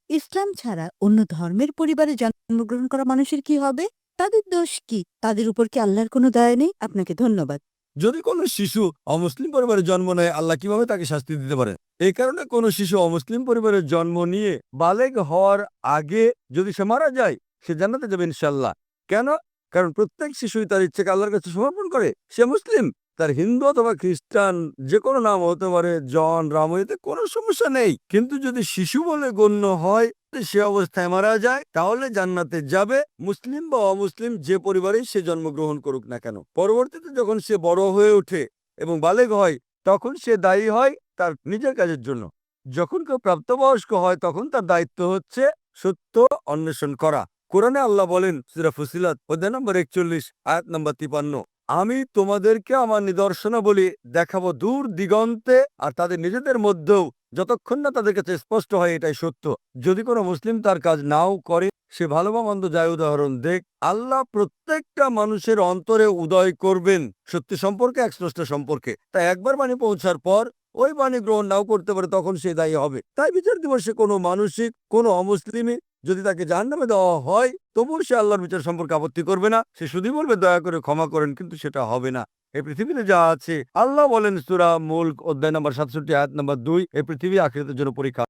ইসলাম ছাড়া অন্য ধর্মের পরিবারে জন্মগ্রহণ করা মানুষের কি হবে? তাদের দোষ কি? তাদের উপর কি আল্লাহর কোনো দয়া নেই? আপনাকে ধন্যবাদ। যদি কোনো শিশু অমুসলিম পরিবারে জন্ম নেয়, আল্লাহ কিভাবে তাকে শাস্তি দিতে পারেন? এই কারণে কোনো শিশু অমুসলিম পরিবারে জন্ম নিয়ে বালেগ হওয়ার আগে যদি সে মারা যায়, সে জান্নাতে যাবে ইনশাল্লাহ। কেন? কারণ প্রত্যেক শিশুই তার ইচ্ছাকে আল্লাহর কাছে সমর্পণ করে। সে মুসলিম, তার হিন্দু অথবা খ্রিস্টান যে কোনো নাম হতে পারে, জন, রাম, এতে কোনো সমস্যা নেই। কিন্তু যদি শিশু বলে গণ্য হয়, সে অবস্থায় মারা যায়, তাহলে জান্নাতে যাবে, মুসলিম বা অমুসলিম যে পরিবারেই সে জন্মগ্রহণ করুক না কেন। পরবর্তীতে যখন সে বড় হয়ে ওঠে এবং বালেগ হয়, তখন সে দায়ী হয় তার নিজের কাজের জন্য। যখন কেউ প্রাপ্তবয়স্ক হয়, তখন তার দায়িত্ব হচ্ছে সত্য অন্বেষণ করা। কোরআনে আল্লাহ বলেন, সূরা ফুসিলাত অধ্যায় নম্বর 41 আয়াত নম্বর 53, আমি তোমাদেরকে আমার নিদর্শনাবলী দেখাবো দূর দিগন্তে আর তাদের নিজেদের মধ্যেও, যতক্ষণ না তাদের কাছে স্পষ্ট হয় এটাই সত্য। যদি কোনো মুসলিম তার কাজ নাও করে, সে ভালো বা মন্দ যায় উদাহরণ দেখ, আল্লাহ প্রত্যেকটা মানুষের অন্তরে উদয় করবেন সত্যি সম্পর্কে, এক স্রষ্টা সম্পর্কে। তাই একবার বাণী পৌঁছার পর ওই বাণী গ্রহণ নাও করতে পারে, তখন সে দায়ী হবে। তাই বিচার দিবসে কোনো মানসিক কোনো অমুসলিমই যদি তাকে জাহান্নামে দেওয়া হয়, তবুও সে আল্লাহর বিচার সম্পর্কে আপত্তি করবে না। সে শুধুই বলবে, দয়া করে ক্ষমা করেন, কিন্তু সেটা হবে না। এই পৃথিবীতে যা আছে, আল্লাহ বলেন সূরা মুলক অধ্যায় নম্বর 67 আয়াত নম্বর 2, এই পৃথিবী আখিরাতের জন্য পরীক্ষা।